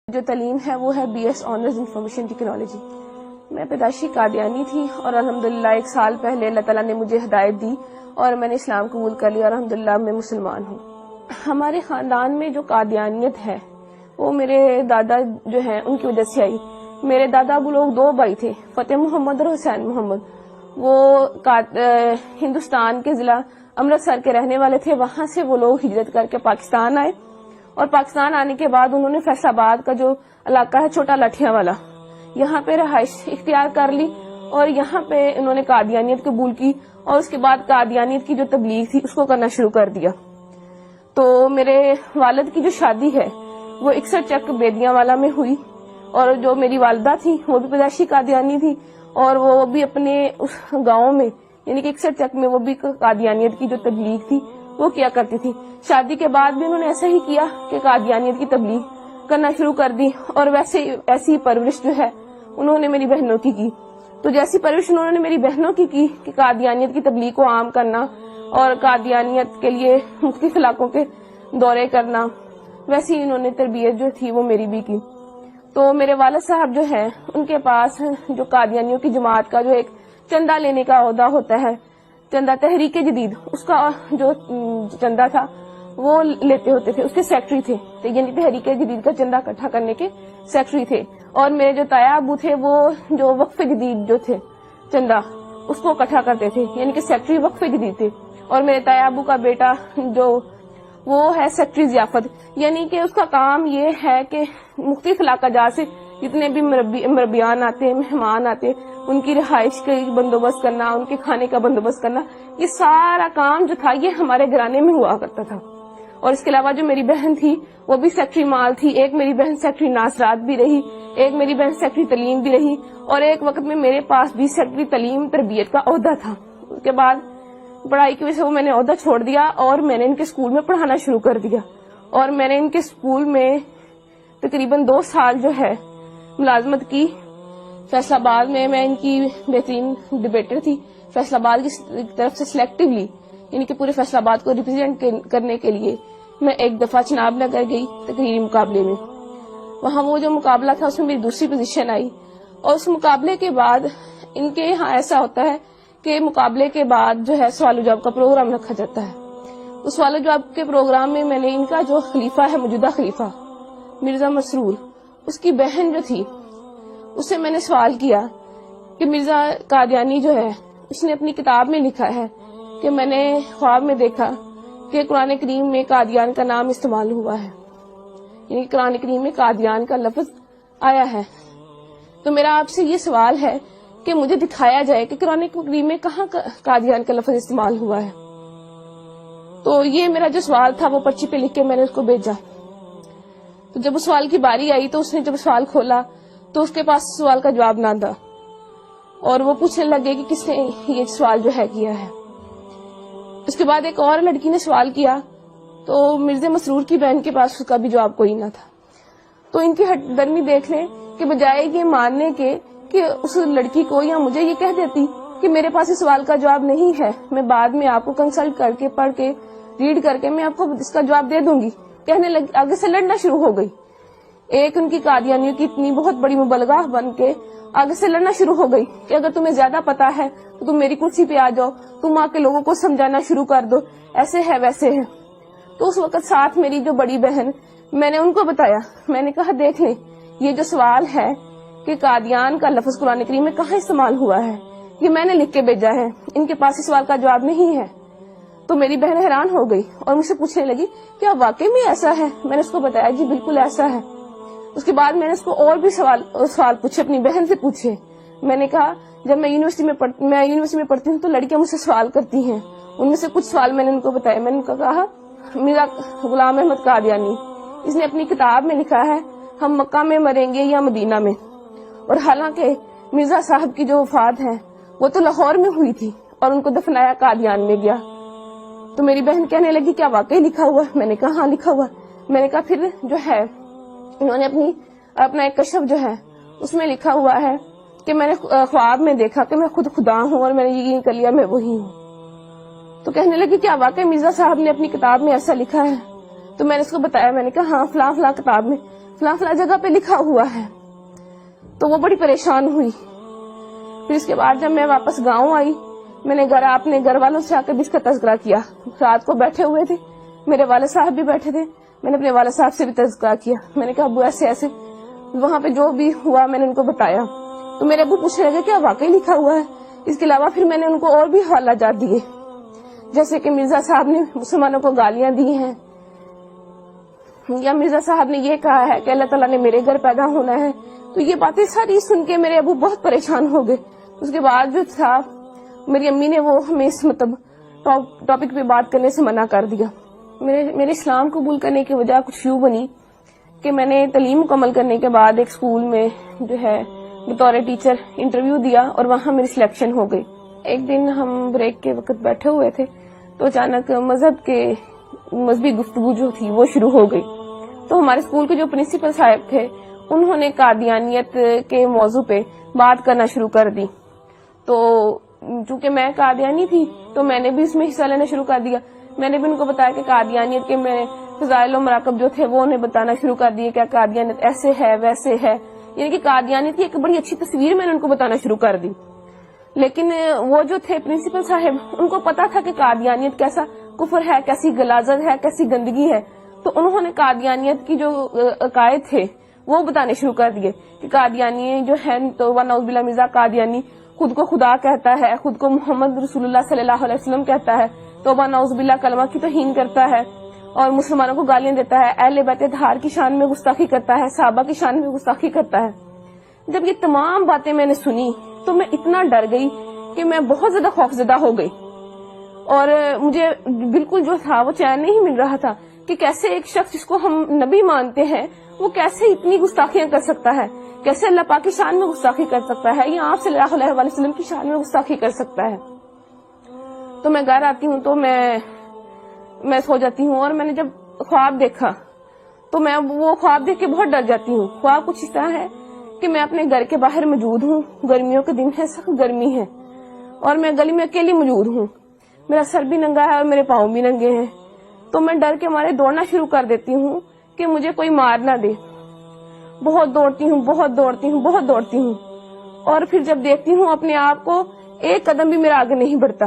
جو تعلیم ہے وہ ہے BS آنرز انفارمیشن ٹیکنالوجی. میں پیدائشی قادیانی تھی اور الحمدللہ 1 سال پہلے اللہ تعالیٰ نے مجھے ہدایت دی اور میں نے اسلام قبول کر لیا اور الحمدللہ میں مسلمان ہوں. ہمارے خاندان میں جو قادیانیت ہے وہ میرے دادا جو ہیں ان کی وجہ سے آئی. میرے دادا ابو لوگ 2 بھائی تھے، فتح محمد اور حسین محمد. وہ ہندوستان کے ضلع امرتسر کے رہنے والے تھے. وہاں سے وہ لوگ ہجرت کر کے پاکستان آئے اور پاکستان آنے کے بعد انہوں نے فیصل آباد کا جو علاقہ ہے چھوٹا لٹھیاں والا، یہاں پہ رہائش اختیار کر لی اور یہاں پہ انہوں نے قادیانیت قبول کی اور اس کے بعد قادیانیت کی جو تبلیغ تھی اس کو کرنا شروع کر دیا. تو میرے والد کی جو شادی ہے وہ 61 چک بیدیاں والا میں ہوئی اور جو میری والدہ تھی وہ بھی پیدائشی قادیانی تھی اور وہ بھی اپنے اس گاؤں میں یعنی کہ 61 چک میں وہ بھی قادیانیت کی جو تبلیغ تھی وہ کیا کرتی تھی. شادی کے بعد بھی انہوں نے ایسا ہی کیا کہ قادیانیت کی تبلیغ کرنا شروع کر دی اور ایسی پرورش جو ہے انہوں نے میری بہنوں کی کی. تو جیسی پرورش انہوں نے میری بہنوں کی کہ قادیانیت کی تبلیغ کو عام کرنا اور قادیانیت کے لیے مختلف علاقوں کے دورے کرنا، ویسی انہوں نے تربیت جو تھی وہ میری بھی کی. تو میرے والد صاحب جو ہے ان کے پاس جو قادیانیوں کی جماعت کا جو ایک چندہ لینے کا عہدہ ہوتا ہے، چندہ تحریک جدید، اس کا جو چندہ تھا وہ لیتے ہوتے تھے، اس کے سیکٹری تھے. یعنی تحریک جدید کا چندہ اکٹھا کرنے کے سیکٹری تھے. اور میرے جو تایا ابو تھے وہ جو وقف جدید جو تھے چندہ اس کو اکٹھا کرتے تھے، یعنی کہ سیکٹری وقف جدید تھے. اور میرے تایا ابو کا بیٹا جو وہ ہے سیکٹری ضیافت، یعنی کہ اس کا کام یہ ہے کہ مختلف علاقہ جات سے جتنے بھی مربیان آتے، مہمان آتے، ان کی رہائش کا بندوبست کرنا، ان کے کھانے کا بندوبست کرنا، یہ سارا کام جو تھا یہ ہمارے گھرانے میں ہوا کرتا تھا. اور اس کے علاوہ جو میری بہن تھی وہ بھی سیکٹری مال تھی. ایک میری بہن سیکٹری ناصرات بھی رہی، ایک میری بہن سیکٹری تعلیم بھی رہی اور ایک وقت میں میرے پاس بھی سیکٹری تعلیم تربیت کا عہدہ تھا. اس کے بعد پڑھائی کی وجہ سے وہ میں نے عہدہ چھوڑ دیا اور میں نے ان کے اسکول میں پڑھانا شروع کر دیا. اور میں نے ان کے اسکول میں تقریباً 2 سال جو ہے ملازمت کی. فیصل آباد میں ان کی بہترین ڈبیٹر تھی. فیصل آباد کی طرف سے سلیکٹیولی یعنی کہ پورے فیصل آباد کو ریپرزینٹ کرنے کے لیے میں ایک دفعہ چناب نگر گئی تقریری مقابلے میں. وہاں وہ جو مقابلہ تھا اس میں میری دوسری پوزیشن آئی. اور اس مقابلے کے بعد ان کے یہاں ایسا ہوتا ہے کہ مقابلے کے بعد جو ہے سوال و جواب کا پروگرام رکھا جاتا ہے. اس سوال و جواب کے پروگرام میں میں نے ان کا جو خلیفہ ہے، موجودہ خلیفہ مرزا مسرور، اس کی بہن جو تھی اس سے میں نے سوال کیا کہ مرزا قادیانی جو ہے اس نے اپنی کتاب میں لکھا ہے کہ میں نے خواب میں دیکھا کہ قرآن کریم میں قادیان کا نام استعمال ہوا ہے، یعنی قرآن کریم میں قادیان کا لفظ آیا ہے. تو میرا آپ سے یہ سوال ہے کہ مجھے دکھایا جائے کہ قرآن کریم میں کہاں قادیان کا لفظ استعمال ہوا ہے. تو یہ میرا جو سوال تھا وہ پرچی پہ لکھ کے میں نے اس کو بھیجا. تو جب اس سوال کی باری آئی تو اس نے جب سوال کھولا تو اس کے پاس سوال کا جواب نہ تھا اور وہ پوچھنے لگے کہ کس نے یہ سوال جو ہے کیا ہے. اس کے بعد ایک اور لڑکی نے سوال کیا تو مرزا مسرور کی بہن کے پاس اس کا بھی جواب کوئی نہ تھا. تو ان کی ہٹ درمی دیکھ لیں کہ بجائے یہ ماننے کے کہ اس لڑکی کو یا مجھے یہ کہہ دیتی کہ میرے پاس اس سوال کا جواب نہیں ہے، میں بعد میں آپ کو کنسلٹ کر کے پڑھ کے ریڈ کر کے میں آپ کو اس کا جواب دے دوں گی، کہنے لگی، آگے سے لڑنا شروع ہو گئی. ایک ان کی قادیانیوں کی اتنی بہت بڑی مبلغہ بن کے آگے سے لڑنا شروع ہو گئی کہ اگر تمہیں زیادہ پتا ہے تو تم میری کرسی پہ آ جاؤ، تم آ کے لوگوں کو سمجھانا شروع کر دو، ایسے ہے ویسے ہے. تو اس وقت ساتھ میری جو بڑی بہن، میں نے ان کو بتایا، میں نے کہا دیکھ لیں یہ جو سوال ہے کہ قادیان کا لفظ قرآن کریم میں کہاں استعمال ہوا ہے یہ میں نے لکھ کے بھیجا ہے، ان کے پاس اس سوال کا جواب نہیں ہے. تو میری بہن حیران ہو گئی اور مجھ سے پوچھنے لگی کیا واقعی میں ایسا ہے؟ میں نے اس کو بتایا جی بالکل ایسا ہے. اس کے بعد میں نے اس کو اور بھی سوال پوچھے، اپنی بہن سے پوچھے. میں نے کہا جب میں یونیورسٹی میں پڑھتی ہوں تو لڑکیاں مجھ سے سوال کرتی ہیں، ان میں سے کچھ سوال میں نے ان کو بتایا. میں نے ان کو کہا میرا غلام احمد قادیانی، اس نے اپنی کتاب میں لکھا ہے ہم مکہ میں مریں گے یا مدینہ میں. اور حالانکہ مرزا صاحب کی جو وفات ہے وہ تو لاہور میں ہوئی تھی اور ان کو دفنایا قادیان میں گیا. تو میری بہن کہنے لگی کیا واقعی لکھا ہوا؟ میں نے کہا ہاں لکھا ہوا. میں نے کہا پھر جو ہے انہوں نے اپنا ایک کشف جو ہے اس میں لکھا ہوا ہے کہ میں نے خواب میں دیکھا کہ میں خود خدا ہوں اور میں نے یقین کر لیا میں وہی ہوں. تو کہنے لگی کیا واقعی مرزا صاحب نے اپنی کتاب میں ایسا لکھا ہے؟ تو میں نے اس کو بتایا، میں نے کہا ہاں فلاں فلاں کتاب میں فلاں فلاں جگہ پہ لکھا ہوا ہے. تو وہ بڑی پریشان ہوئی. پھر اس کے بعد جب میں واپس گاؤں آئی, میں نے اپنے گھر والوں سے آ کے بھی اس کا تذکرہ کیا. رات کو بیٹھے ہوئے تھے, میرے والد صاحب بھی بیٹھے تھے, میں نے اپنے والد صاحب سے بھی تذکرہ کیا. میں نے کہا ابو ایسے ایسے وہاں پہ جو بھی ہوا میں نے ان کو بتایا. تو میرے ابو پوچھنے لگے کیا واقعی لکھا ہوا ہے. اس کے علاوہ پھر میں نے ان کو اور بھی حوالہ جات دیے, جیسے کہ مرزا صاحب نے مسلمانوں کو گالیاں دی ہیں, یا مرزا صاحب نے یہ کہا ہے کہ اللہ تعالیٰ نے میرے گھر پیدا ہونا ہے. تو یہ باتیں ساری سن کے میرے ابو بہت پریشان ہو گئے. اس کے بعد جو تھا میری امی نے وہ ہمیں اس ٹاپک پہ بات کرنے سے منع کر دیا. میرے اسلام قبول کرنے کی وجہ کچھ یوں بنی کہ میں نے تعلیم مکمل کرنے کے بعد ایک اسکول میں جو ہے بطور ٹیچر انٹرویو دیا اور وہاں میری سلیکشن ہو گئی. ایک دن ہم بریک کے وقت بیٹھے ہوئے تھے تو اچانک مذہبی گفتگو جو تھی وہ شروع ہو گئی. تو ہمارے اسکول کے جو پرنسپل صاحب تھے انہوں نے قادیانیت کے موضوع پہ بات کرنا شروع کر دی. تو چونکہ میں قادیانی تھی تو میں نے بھی اس میں حصہ لینا شروع کر دیا. میں نے بھی ان کو بتایا کہ قادیانیت کے میں فضائل و مراقب جو تھے وہ انہیں بتانا شروع کر دیے, کیا قادیانیت ایسے ہے ویسے ہے, یعنی کہ قادیانیت کی ایک بڑی اچھی تصویر میں نے ان کو بتانا شروع کر دی. لیکن وہ جو تھے پرنسپل صاحب ان کو پتا تھا کہ قادیانیت کیسا کفر ہے, کیسی غلاظت ہے, کیسی گندگی ہے. تو انہوں نے قادیانیت کی جو عقائد تھے وہ بتانے شروع کر دیے کہ قادیانی جو ہے تو نعوذ باللہ مرزا قادیانی خود کو خدا کہتا ہے, خود کو محمد رسول اللہ صلی اللہ علیہ وسلم کہتا ہے, توبہ نعوذ باللہ کلمہ کی توہین کرتا ہے اور مسلمانوں کو گالیاں دیتا ہے, اہل بیت اطہار کی شان میں گستاخی کرتا ہے, صحابہ کی شان میں گستاخی کرتا ہے. جب یہ تمام باتیں میں نے سنی تو میں اتنا ڈر گئی کہ میں بہت زیادہ خوفزدہ ہو گئی, اور مجھے بالکل جو تھا وہ چین نہیں مل رہا تھا کہ کیسے ایک شخص جس کو ہم نبی مانتے ہیں وہ کیسے اتنی گستاخیاں کر سکتا ہے, کیسے اللہ پاک کی شان میں گستاخی کر سکتا ہے, یا آپ صلی اللہ علیہ وسلم کی شان میں گستاخی کر سکتا ہے. تو میں گھر آتی ہوں تو میں سو جاتی ہوں, اور میں نے جب خواب دیکھا تو میں وہ خواب دیکھ کے بہت ڈر جاتی ہوں. خواب کچھ اس طرح ہے کہ میں اپنے گھر کے باہر موجود ہوں, گرمیوں کے دن ہے, سخت گرمی ہے, اور میں گلی میں اکیلی موجود ہوں, میرا سر بھی ننگا ہے اور میرے پاؤں بھی ننگے ہیں. تو میں ڈر کے مارے دوڑنا شروع کر دیتی ہوں کہ مجھے کوئی مار نہ دے. بہت دوڑتی ہوں, بہت دوڑتی ہوں, بہت دوڑتی ہوں, اور پھر جب دیکھتی ہوں اپنے آپ کو ایک قدم بھی میرا آگے نہیں بڑھتا.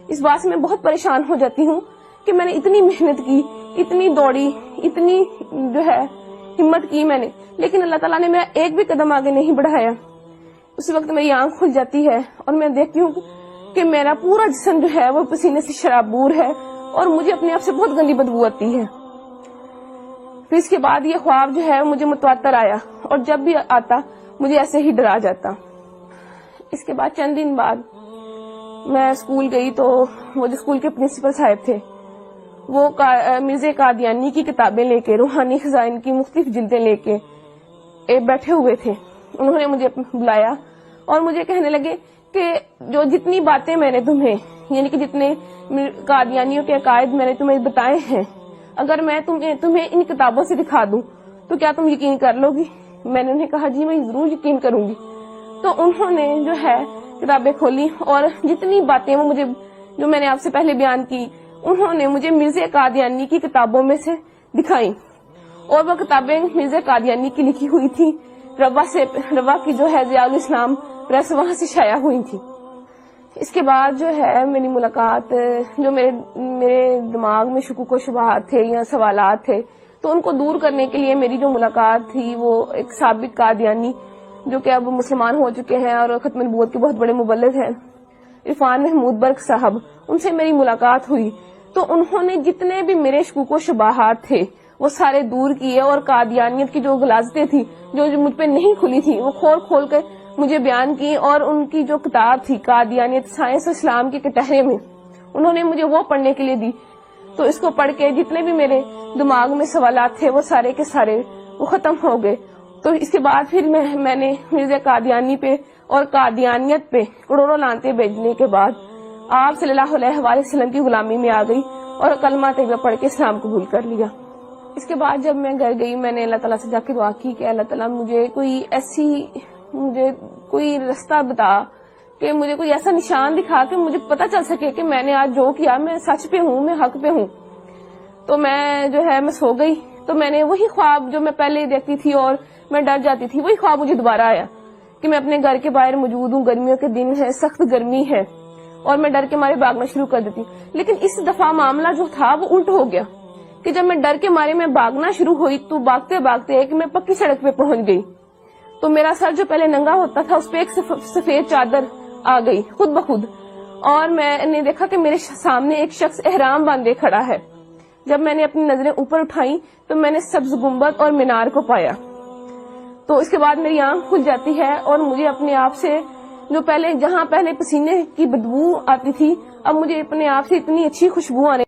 اس بات سے میں بہت پریشان ہو جاتی ہوں کہ میں نے اتنی محنت کی, اتنی دوڑی, اتنی جو ہے ہمت کی میں نے, لیکن اللہ تعالیٰ نے میرا ایک بھی قدم آگے نہیں بڑھایا. اسی وقت میری آنکھ کھل جاتی ہے اور میں دیکھتی ہوں کہ میرا پورا جسم جو ہے وہ پسینے سے شرابور ہے اور مجھے اپنے آپ سے بہت گندی بدبو آتی ہے. پھر اس کے بعد یہ خواب جو ہے مجھے متواتر آیا, اور جب بھی آتا مجھے ایسے ہی ڈرا جاتا. اس کے بعد چند دن بعد میں اسکول گئی تو وہ جو اسکول کے پرنسپل صاحب تھے وہ مرزا قادیانی کی کتابیں لے کے, روحانی خزائن کی مختلف جلدیں لے کے بیٹھے ہوئے تھے. انہوں نے مجھے بلایا اور مجھے کہنے لگے کہ جو جتنی باتیں میں نے تمہیں, یعنی کہ جتنے قادیانیوں کے عقائد میں نے تمہیں بتائے ہیں, اگر میں تمہیں ان کتابوں سے دکھا دوں تو کیا تم یقین کر لو گی؟ میں نے انہیں کہا جی میں ضرور یقین کروں گی. تو انہوں نے جو ہے کتابیں کھولی اور جتنی باتیں وہ مجھے جو میں نے آپ سے پہلے بیان کی انہوں نے مجھے مرزا قادیانی کی کتابوں میں سے دکھائیں, اور وہ کتابیں مرزا قادیانی کی لکھی ہوئی تھی. روا کی جو ہے ضیاء الاسلام پریس وہاں سے شائع ہوئی تھی. اس کے بعد جو ہے میری ملاقات, جو میرے دماغ میں شکوک و شبہات تھے یا سوالات تھے تو ان کو دور کرنے کے لیے میری جو ملاقات تھی وہ ایک سابق قادیانی جو کہ اب مسلمان ہو چکے ہیں اور ختم نبوت کے بہت بڑے مبلغ ہیں, عرفان محمود برق صاحب, ان سے میری ملاقات ہوئی. تو انہوں نے جتنے بھی میرے شکوک و شبہات تھے وہ سارے دور کیے, اور قادیانیت کی جو غلاظتیں تھی جو مجھ پہ نہیں کھلی تھی وہ کھول کے مجھے بیان کی. اور ان کی جو کتاب تھی قادیانیت سائنس اسلام کے کٹہرے میں, انہوں نے مجھے وہ پڑھنے کے لیے دی. تو اس کو پڑھ کے جتنے بھی میرے دماغ میں سوالات تھے وہ سارے کے سارے وہ ختم ہو گئے. تو اس کے بعد پھر میں نے مرزا قادیانی پہ اور قادیانیت پہ کروڑوں لعنتیں بھیجنے کے بعد آپ صلی اللہ علیہ وسلم کی غلامی میں آ گئی اور کلمہ طیبہ پڑھ کے اسلام قبول کر لیا. اس کے بعد جب میں گھر گئی میں نے اللہ تعالیٰ سے جا کے دعا کی کہ اللہ تعالیٰ مجھے کوئی رستہ بتا, کہ مجھے کوئی ایسا نشان دکھا کہ مجھے پتہ چل سکے کہ میں نے آج جو کیا میں سچ پہ ہوں, میں حق پہ ہوں. تو میں جو ہے میں سو گئی. تو میں نے وہی خواب جو میں پہلے دیکھتی تھی اور میں ڈر جاتی تھی، وہی خواب مجھے دوبارہ آیا کہ میں اپنے گھر کے باہر موجود ہوں، گرمیوں کے دن ہے، سخت گرمی ہے، اور میں ڈر کے مارے بھاگنا شروع کر دیتی. لیکن اس دفعہ معاملہ جو تھا وہ الٹ ہو گیا کہ جب میں ڈر کے مارے میں بھاگنا شروع ہوئی تو بھاگتے بھاگتے ایک میں پکی سڑک پہ پہنچ گئی. تو میرا سر جو پہلے ننگا ہوتا تھا اس پہ ایک سفید چادر آ گئی خود بخود، اور میں نے دیکھا کہ میرے سامنے ایک شخص احرام باندھے کھڑا ہے. جب میں نے اپنی نظریں اوپر اٹھائیں تو میں نے سبز گنبد اور مینار کو پایا. تو اس کے بعد میری آنکھ کھل جاتی ہے اور مجھے اپنے آپ سے جو جہاں پہلے پسینے کی بدبو آتی تھی، اب مجھے اپنے آپ سے اتنی اچھی خوشبو آنے